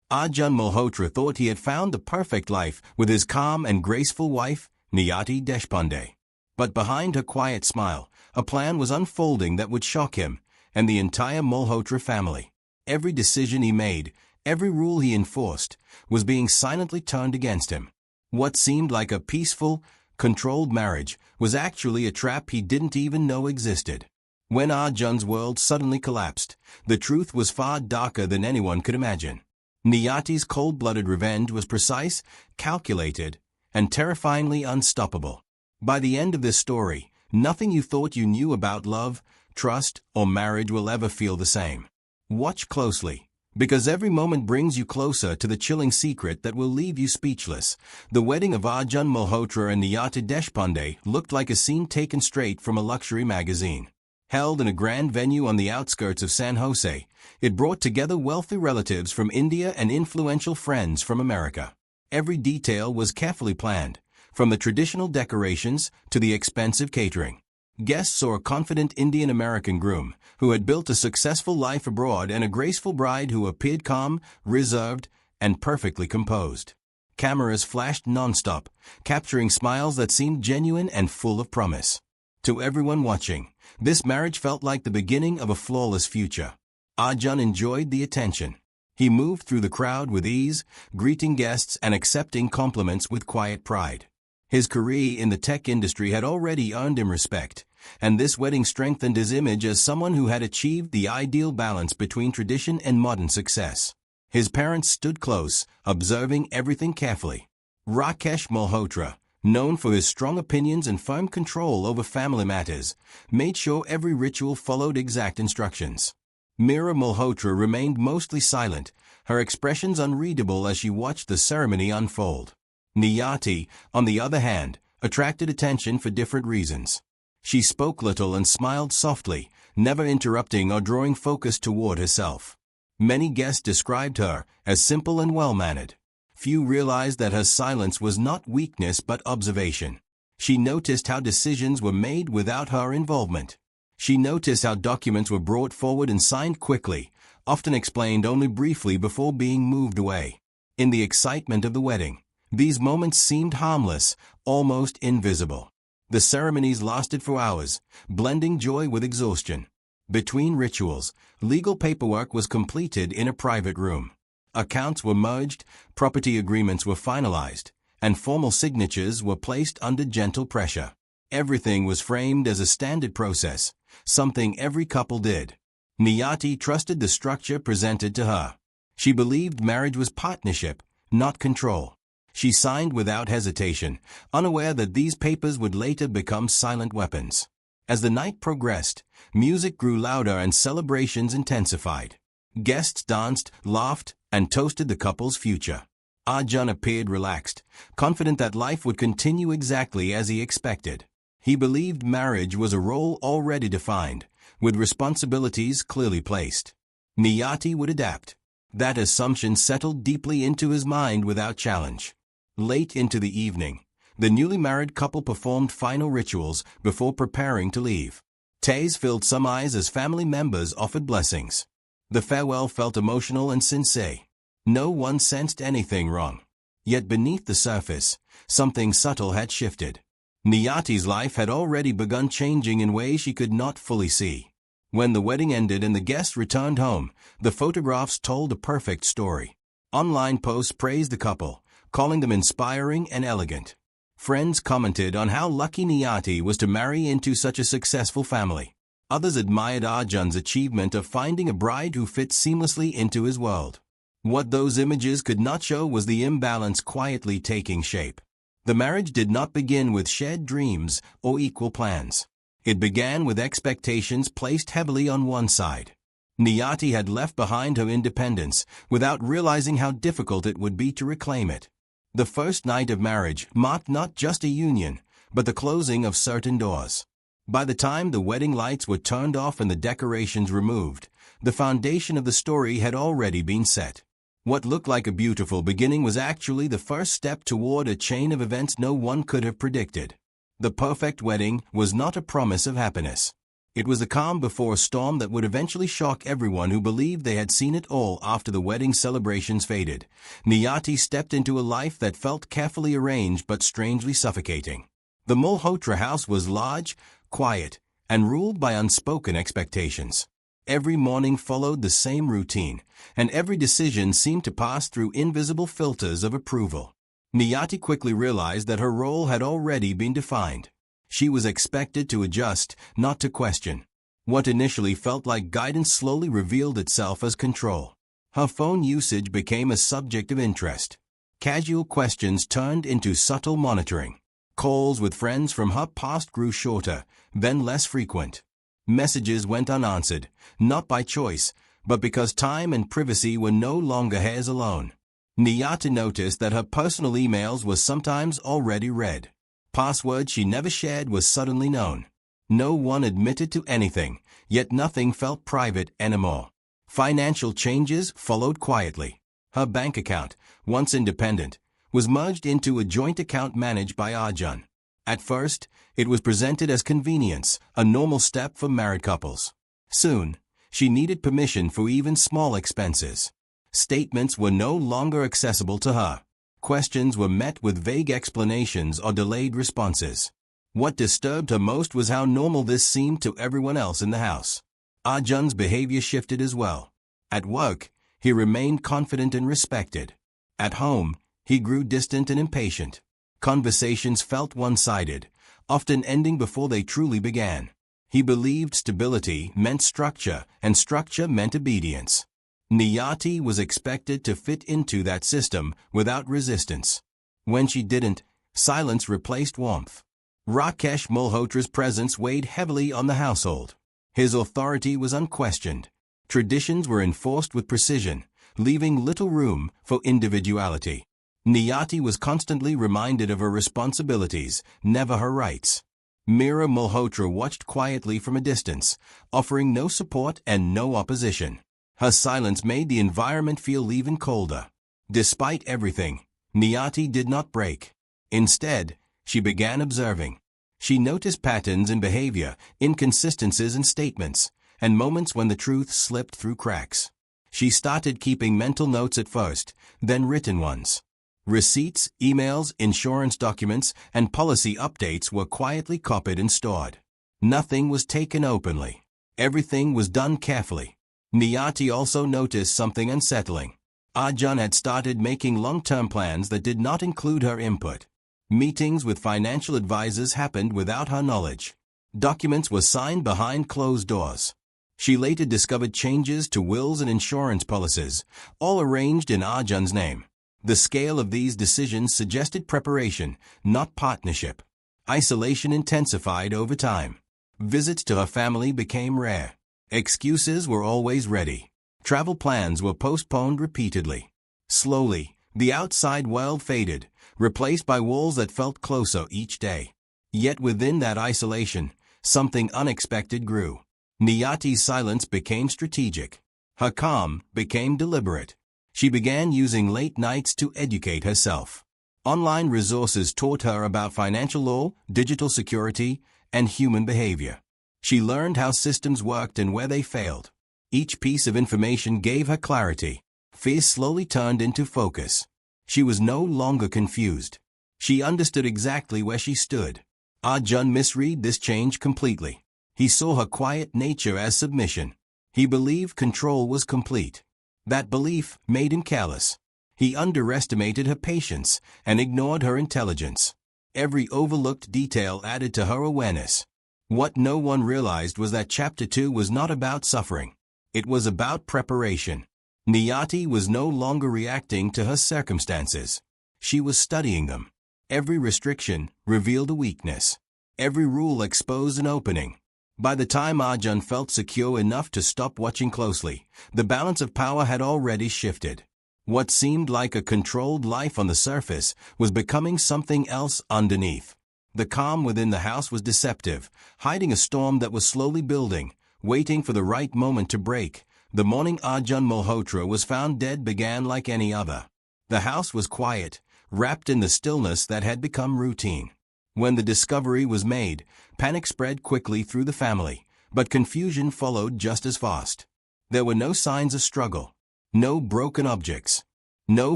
Arjun Malhotra thought he had found the perfect life with his calm and graceful wife, Niyati Deshpande. But behind her quiet smile, a plan was unfolding that would shock him and the entire Malhotra family. Every decision he made, every rule he enforced, was being silently turned against him. What seemed like a peaceful, controlled marriage was actually a trap he didn't even know existed. When Arjun's world suddenly collapsed, the truth was far darker than anyone could imagine. Niyati's cold-blooded revenge was precise, calculated, and terrifyingly unstoppable. By the end of this story, nothing you thought you knew about love, trust, or marriage will ever feel the same. Watch closely, because every moment brings you closer to the chilling secret that will leave you speechless. The wedding of Arjun Malhotra and Niyati Deshpande looked like a scene taken straight from a luxury magazine. Held in a grand venue on the outskirts of San Jose, it brought together wealthy relatives from India and influential friends from America. Every detail was carefully planned, from the traditional decorations to the expensive catering. Guests saw a confident Indian-American groom who had built a successful life abroad and a graceful bride who appeared calm, reserved, and perfectly composed. Cameras flashed non-stop, capturing smiles that seemed genuine and full of promise. To everyone watching, this marriage felt like the beginning of a flawless future. Arjun enjoyed the attention. He moved through the crowd with ease, greeting guests and accepting compliments with quiet pride. His career in the tech industry had already earned him respect, and this wedding strengthened his image as someone who had achieved the ideal balance between tradition and modern success. His parents stood close, observing everything carefully. Rakesh Malhotra, known for his strong opinions and firm control over family matters, made sure every ritual followed exact instructions. Meera Malhotra remained mostly silent, her expressions unreadable as she watched the ceremony unfold. Niyati, on the other hand, attracted attention for different reasons. She spoke little and smiled softly, never interrupting or drawing focus toward herself. Many guests described her as simple and well-mannered. Few realized that her silence was not weakness but observation. She noticed how decisions were made without her involvement. She noticed how documents were brought forward and signed quickly, often explained only briefly before being moved away. In the excitement of the wedding, these moments seemed harmless, almost invisible. The ceremonies lasted for hours, blending joy with exhaustion. Between rituals, legal paperwork was completed in a private room. Accounts were merged, property agreements were finalized, and formal signatures were placed under gentle pressure. Everything was framed as a standard process, something every couple did. Niyati trusted the structure presented to her. She believed marriage was partnership, not control. She signed without hesitation, unaware that these papers would later become silent weapons. As the night progressed, music grew louder and celebrations intensified. Guests danced, laughed, and toasted the couple's future. Arjun appeared relaxed, confident that life would continue exactly as he expected. He believed marriage was a role already defined, with responsibilities clearly placed. Niyati would adapt. That assumption settled deeply into his mind without challenge. Late into the evening, the newly married couple performed final rituals before preparing to leave. Tears filled some eyes as family members offered blessings. The farewell felt emotional and sincere. No one sensed anything wrong. Yet beneath the surface, something subtle had shifted. Niyati's life had already begun changing in ways she could not fully see. When the wedding ended and the guests returned home, the photographs told a perfect story. Online posts praised the couple, calling them inspiring and elegant. Friends commented on how lucky Niyati was to marry into such a successful family. Others admired Arjun's achievement of finding a bride who fit seamlessly into his world. What those images could not show was the imbalance quietly taking shape. The marriage did not begin with shared dreams or equal plans. It began with expectations placed heavily on one side. Niyati had left behind her independence without realizing how difficult it would be to reclaim it. The first night of marriage marked not just a union, but the closing of certain doors. By the time the wedding lights were turned off and the decorations removed, the foundation of the story had already been set. What looked like a beautiful beginning was actually the first step toward a chain of events no one could have predicted. The perfect wedding was not a promise of happiness. It was a calm before a storm that would eventually shock everyone who believed they had seen it all after the wedding celebrations faded. Niyati stepped into a life that felt carefully arranged but strangely suffocating. The Malhotra house was large, quiet, and ruled by unspoken expectations. Every morning followed the same routine, and every decision seemed to pass through invisible filters of approval. Niyati quickly realized that her role had already been defined. She was expected to adjust, not to question. What initially felt like guidance slowly revealed itself as control. Her phone usage became a subject of interest. Casual questions turned into subtle monitoring. Calls with friends from her past grew shorter, then less frequent. Messages went unanswered, not by choice, but because time and privacy were no longer hers alone. Niyati noticed that her personal emails were sometimes already read. Passwords she never shared were suddenly known. No one admitted to anything, yet nothing felt private anymore. Financial changes followed quietly. Her bank account, once independent, was merged into a joint account managed by Arjun. At first, it was presented as convenience, a normal step for married couples. Soon, she needed permission for even small expenses. Statements were no longer accessible to her. Questions were met with vague explanations or delayed responses. What disturbed her most was how normal this seemed to everyone else in the house. Arjun's behavior shifted as well. At work, he remained confident and respected. At home, he grew distant and impatient. Conversations felt one-sided, often ending before they truly began. He believed stability meant structure, and structure meant obedience. Niyati was expected to fit into that system without resistance. When she didn't, silence replaced warmth. Rakesh Malhotra's presence weighed heavily on the household. His authority was unquestioned. Traditions were enforced with precision, leaving little room for individuality. Niyati was constantly reminded of her responsibilities, never her rights. Mira Malhotra watched quietly from a distance, offering no support and no opposition. Her silence made the environment feel even colder. Despite everything, Niyati did not break. Instead, she began observing. She noticed patterns in behavior, inconsistencies in statements, and moments when the truth slipped through cracks. She started keeping mental notes at first, then written ones. Receipts, emails, insurance documents, and policy updates were quietly copied and stored. Nothing was taken openly. Everything was done carefully. Niyati also noticed something unsettling. Arjun had started making long-term plans that did not include her input. Meetings with financial advisors happened without her knowledge. Documents were signed behind closed doors. She later discovered changes to wills and insurance policies, all arranged in Arjun's name. The scale of these decisions suggested preparation, not partnership. Isolation intensified over time. Visits to her family became rare. Excuses were always ready. Travel plans were postponed repeatedly. Slowly, the outside world faded, replaced by walls that felt closer each day. Yet within that isolation, something unexpected grew. Niyati's silence became strategic. Her calm became deliberate. She began using late nights to educate herself. Online resources taught her about financial law, digital security, and human behavior. She learned how systems worked and where they failed. Each piece of information gave her clarity. Fear slowly turned into focus. She was no longer confused. She understood exactly where she stood. Arjun misread this change completely. He saw her quiet nature as submission. He believed control was complete. That belief made him careless. He underestimated her patience and ignored her intelligence. Every overlooked detail added to her awareness. What no one realized was that Chapter 2 was not about suffering. It was about preparation. Niyati was no longer reacting to her circumstances. She was studying them. Every restriction revealed a weakness. Every rule exposed an opening. By the time Arjun felt secure enough to stop watching closely, the balance of power had already shifted. What seemed like a controlled life on the surface was becoming something else underneath. The calm within the house was deceptive, hiding a storm that was slowly building, waiting for the right moment to break. The morning Arjun Malhotra was found dead began like any other. The house was quiet, wrapped in the stillness that had become routine. When the discovery was made, panic spread quickly through the family. But confusion followed just as fast. There were no signs of struggle, no broken objects, no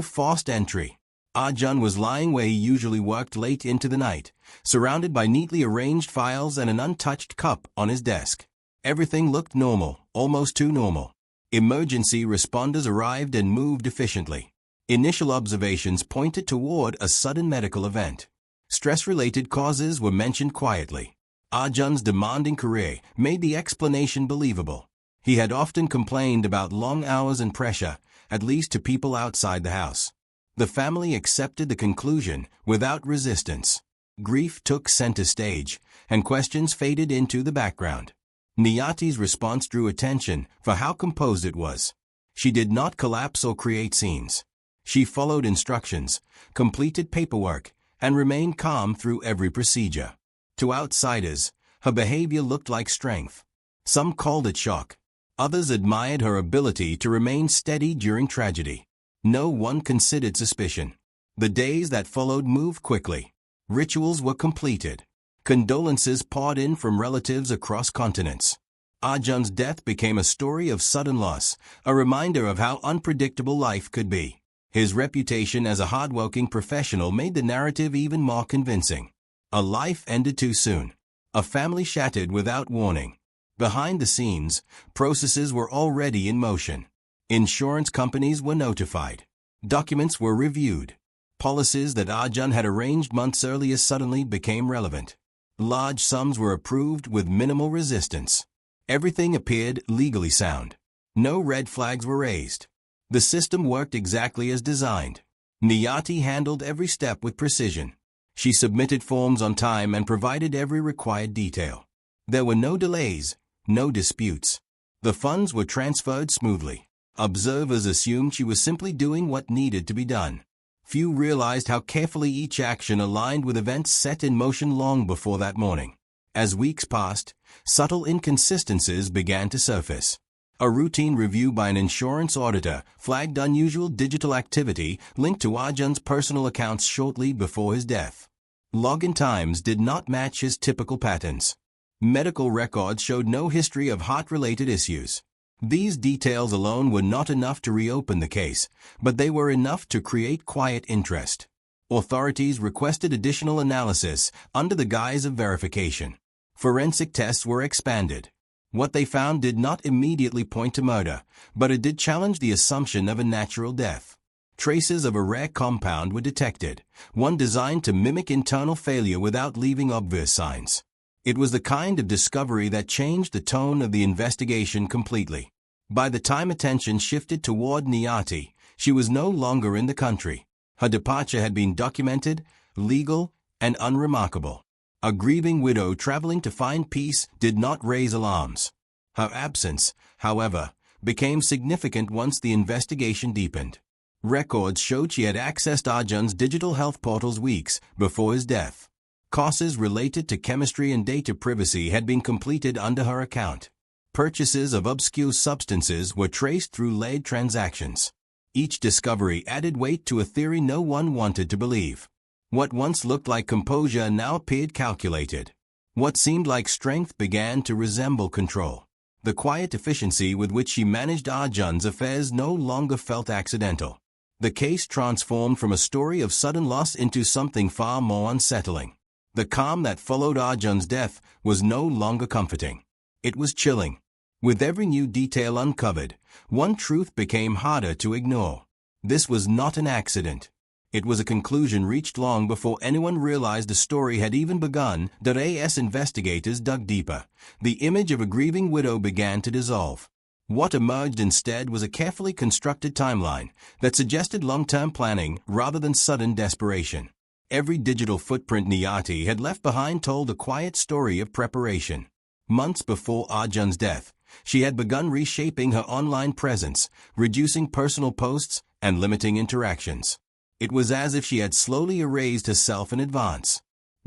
forced entry. Arjun was lying where he usually worked late into the night, surrounded by neatly arranged files and an untouched cup on his desk. Everything looked normal, almost too normal. Emergency responders arrived and moved efficiently. Initial observations pointed toward a sudden medical event. Stress-related causes were mentioned quietly. Arjun's demanding career made the explanation believable. He had often complained about long hours and pressure, at least to people outside the house. The family accepted the conclusion without resistance. Grief took center stage, and questions faded into the background. Niyati's response drew attention for how composed it was. She did not collapse or create scenes. She followed instructions, completed paperwork, and remained calm through every procedure. To outsiders, her behavior looked like strength. Some called it shock. Others admired her ability to remain steady during tragedy. No one considered suspicion. The days that followed moved quickly. Rituals were completed. Condolences poured in from relatives across continents. Arjun's death became a story of sudden loss, a reminder of how unpredictable life could be. His reputation as a hardworking professional made the narrative even more convincing. A life ended too soon. A family shattered without warning. Behind the scenes, processes were already in motion. Insurance companies were notified. Documents were reviewed. Policies that Arjun had arranged months earlier suddenly became relevant. Large sums were approved with minimal resistance. Everything appeared legally sound. No red flags were raised. The system worked exactly as designed. Niyati handled every step with precision. She submitted forms on time and provided every required detail. There were no delays, no disputes. The funds were transferred smoothly. Observers assumed she was simply doing what needed to be done. Few realized how carefully each action aligned with events set in motion long before that morning. As weeks passed, subtle inconsistencies began to surface. A routine review by an insurance auditor flagged unusual digital activity linked to Arjun's personal accounts shortly before his death. Login times did not match his typical patterns. Medical records showed no history of heart-related issues. These details alone were not enough to reopen the case, but they were enough to create quiet interest. Authorities requested additional analysis under the guise of verification. Forensic tests were expanded. What they found did not immediately point to murder, but it did challenge the assumption of a natural death. Traces of a rare compound were detected, one designed to mimic internal failure without leaving obvious signs. It was the kind of discovery that changed the tone of the investigation completely. By the time attention shifted toward Niyati, she was no longer in the country. Her departure had been documented, legal, and unremarkable. A grieving widow traveling to find peace did not raise alarms. Her absence, however, became significant once the investigation deepened. Records showed she had accessed Arjun's digital health portals weeks before his death. Courses related to chemistry and data privacy had been completed under her account. Purchases of obscure substances were traced through laid transactions. Each discovery added weight to a theory no one wanted to believe. What once looked like composure now appeared calculated. What seemed like strength began to resemble control. The quiet efficiency with which she managed Arjun's affairs no longer felt accidental. The case transformed from a story of sudden loss into something far more unsettling. The calm that followed Arjun's death was no longer comforting. It was chilling. With every new detail uncovered, one truth became harder to ignore. This was not an accident. It was a conclusion reached long before anyone realized the story had even begun. As investigators dug deeper, the image of a grieving widow began to dissolve. What emerged instead was a carefully constructed timeline that suggested long-term planning rather than sudden desperation. Every digital footprint Niyati had left behind told a quiet story of preparation. Months before Arjun's death, she had begun reshaping her online presence, reducing personal posts and limiting interactions. It was as if she had slowly erased herself in advance.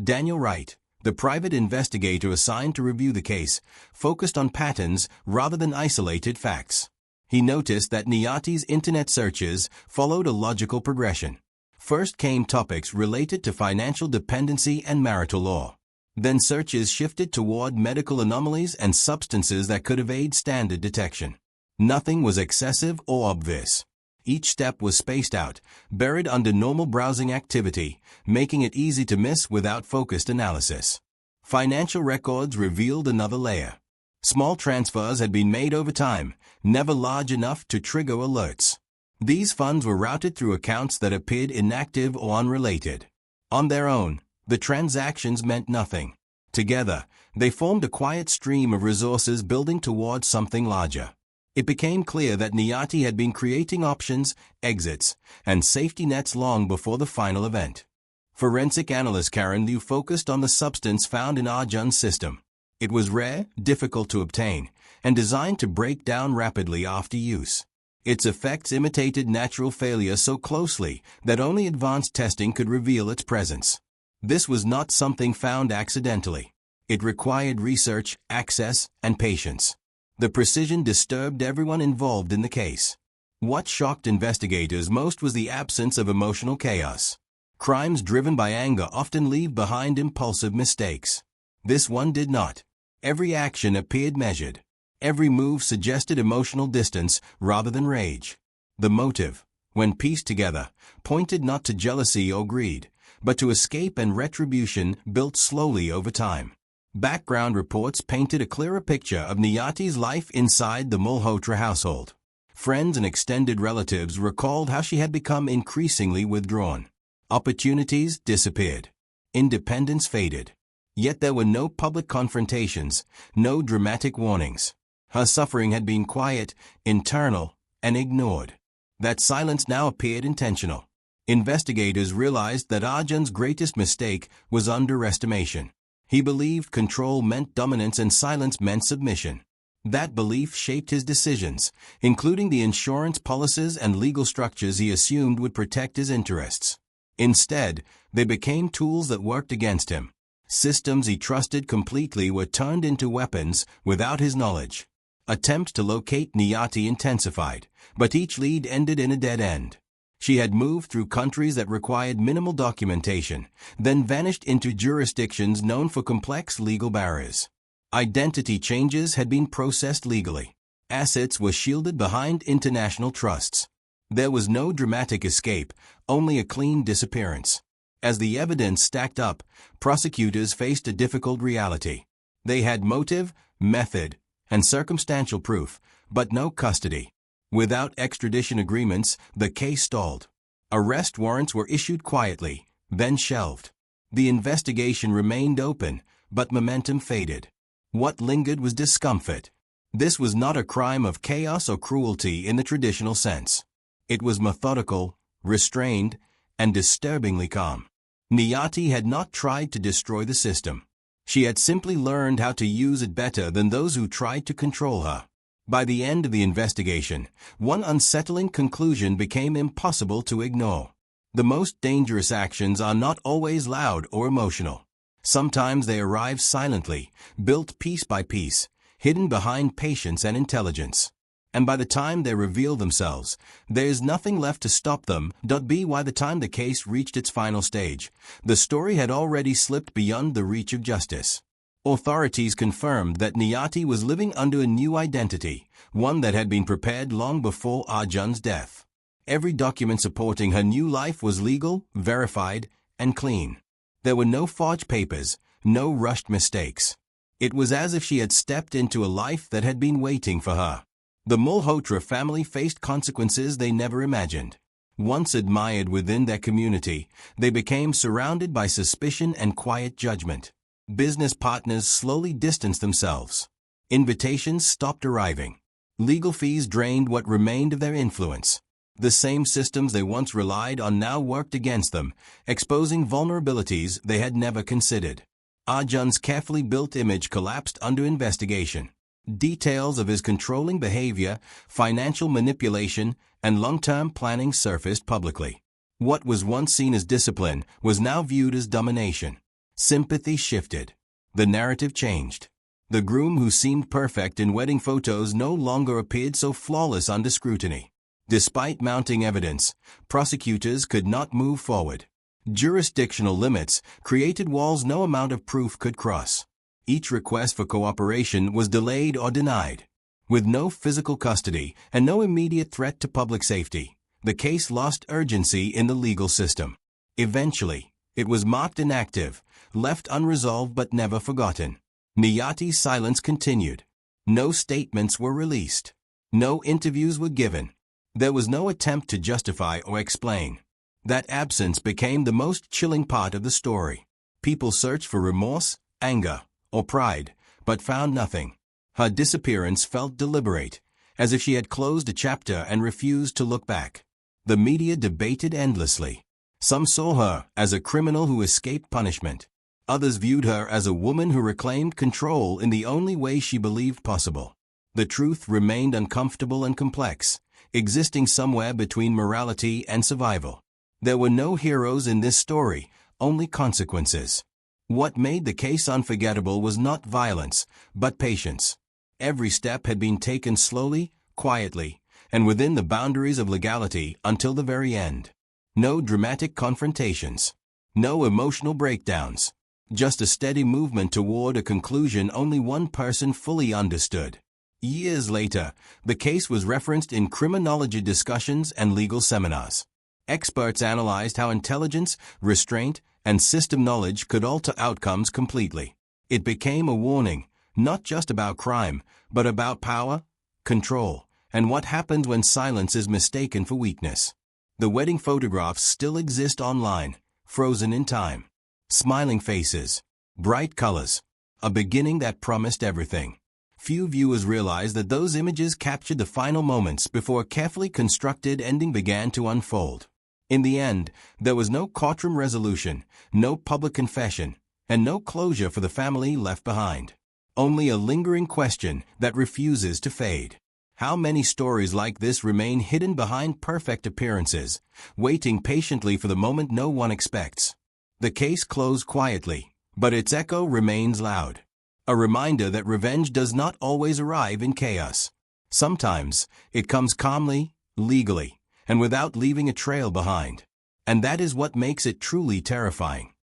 Daniel Wright, the private investigator assigned to review the case, focused on patterns rather than isolated facts. He noticed that Niyati's internet searches followed a logical progression. First came topics related to financial dependency and marital law. Then searches shifted toward medical anomalies and substances that could evade standard detection. Nothing was excessive or obvious. Each step was spaced out, buried under normal browsing activity, making it easy to miss without focused analysis. Financial records revealed another layer. Small transfers had been made over time, never large enough to trigger alerts. These funds were routed through accounts that appeared inactive or unrelated. On their own, the transactions meant nothing. Together, they formed a quiet stream of resources building towards something larger. It became clear that Niyati had been creating options, exits, and safety nets long before the final event. Forensic analyst Karen Liu focused on the substance found in Arjun's system. It was rare, difficult to obtain, and designed to break down rapidly after use. Its effects imitated natural failure so closely that only advanced testing could reveal its presence. This was not something found accidentally. It required research, access, and patience. The precision disturbed everyone involved in the case. What shocked investigators most was the absence of emotional chaos. Crimes driven by anger often leave behind impulsive mistakes. This one did not. Every action appeared measured. Every move suggested emotional distance rather than rage. The motive, when pieced together, pointed not to jealousy or greed, but to escape and retribution built slowly over time. Background reports painted a clearer picture of Niyati's life inside the Malhotra household. Friends and extended relatives recalled how she had become increasingly withdrawn. Opportunities disappeared. Independence faded. Yet there were no public confrontations, no dramatic warnings. Her suffering had been quiet, internal, and ignored. That silence now appeared intentional. Investigators realized that Arjun's greatest mistake was underestimation. He believed control meant dominance and silence meant submission. That belief shaped his decisions, including the insurance policies and legal structures he assumed would protect his interests. Instead, they became tools that worked against him. Systems he trusted completely were turned into weapons without his knowledge. Attempts to locate Niyati intensified, but each lead ended in a dead end. She had moved through countries that required minimal documentation, then vanished into jurisdictions known for complex legal barriers. Identity changes had been processed legally. Assets were shielded behind international trusts. There was no dramatic escape, only a clean disappearance. As the evidence stacked up, prosecutors faced a difficult reality. They had motive, method, and circumstantial proof, but no custody. Without extradition agreements, the case stalled. Arrest warrants were issued quietly, then shelved. The investigation remained open, but momentum faded. What lingered was discomfort. This was not a crime of chaos or cruelty in the traditional sense. It was methodical, restrained, and disturbingly calm. Niyati had not tried to destroy the system. She had simply learned how to use it better than those who tried to control her. By the end of the investigation, one unsettling conclusion became impossible to ignore. The most dangerous actions are not always loud or emotional. Sometimes they arrive silently, built piece by piece, hidden behind patience and intelligence. And by the time they reveal themselves, there is nothing left to stop them. By the time the case reached its final stage, the story had already slipped beyond the reach of justice. Authorities confirmed that Niyati was living under a new identity, one that had been prepared long before Arjun's death. Every document supporting her new life was legal, verified, and clean. There were no forged papers, no rushed mistakes. It was as if she had stepped into a life that had been waiting for her. The Malhotra family faced consequences they never imagined. Once admired within their community, they became surrounded by suspicion and quiet judgment. Business partners slowly distanced themselves. Invitations stopped arriving. Legal fees drained what remained of their influence. The same systems they once relied on now worked against them, exposing vulnerabilities they had never considered. Arjun's carefully built image collapsed under investigation. Details of his controlling behavior, financial manipulation, and long-term planning surfaced publicly. What was once seen as discipline was now viewed as domination. Sympathy shifted. The narrative changed. The groom who seemed perfect in wedding photos no longer appeared so flawless under scrutiny. Despite mounting evidence, prosecutors could not move forward. Jurisdictional limits created walls no amount of proof could cross. Each request for cooperation was delayed or denied. With no physical custody and no immediate threat to public safety, the case lost urgency in the legal system. Eventually, it was marked inactive, left unresolved but never forgotten. Niyati's silence continued. No statements were released. No interviews were given. There was no attempt to justify or explain. That absence became the most chilling part of the story. People searched for remorse, anger, or pride, but found nothing. Her disappearance felt deliberate, as if she had closed a chapter and refused to look back. The media debated endlessly. Some saw her as a criminal who escaped punishment. Others viewed her as a woman who reclaimed control in the only way she believed possible. The truth remained uncomfortable and complex, existing somewhere between morality and survival. There were no heroes in this story, only consequences. What made the case unforgettable was not violence, but patience. Every step had been taken slowly, quietly, and within the boundaries of legality until the very end. No dramatic confrontations. No emotional breakdowns. Just a steady movement toward a conclusion only one person fully understood. Years later, the case was referenced in criminology discussions and legal seminars. Experts analyzed how intelligence, restraint, and system knowledge could alter outcomes completely. It became a warning, not just about crime, but about power, control, and what happens when silence is mistaken for weakness. The wedding photographs still exist online, frozen in time. Smiling faces, bright colors, a beginning that promised everything. Few viewers realize that those images captured the final moments before a carefully constructed ending began to unfold. In the end, there was no courtroom resolution, no public confession, and no closure for the family left behind. Only a lingering question that refuses to fade. How many stories like this remain hidden behind perfect appearances, waiting patiently for the moment no one expects? The case closed quietly, but its echo remains loud. A reminder that revenge does not always arrive in chaos. Sometimes, it comes calmly, legally, and without leaving a trail behind. And that is what makes it truly terrifying.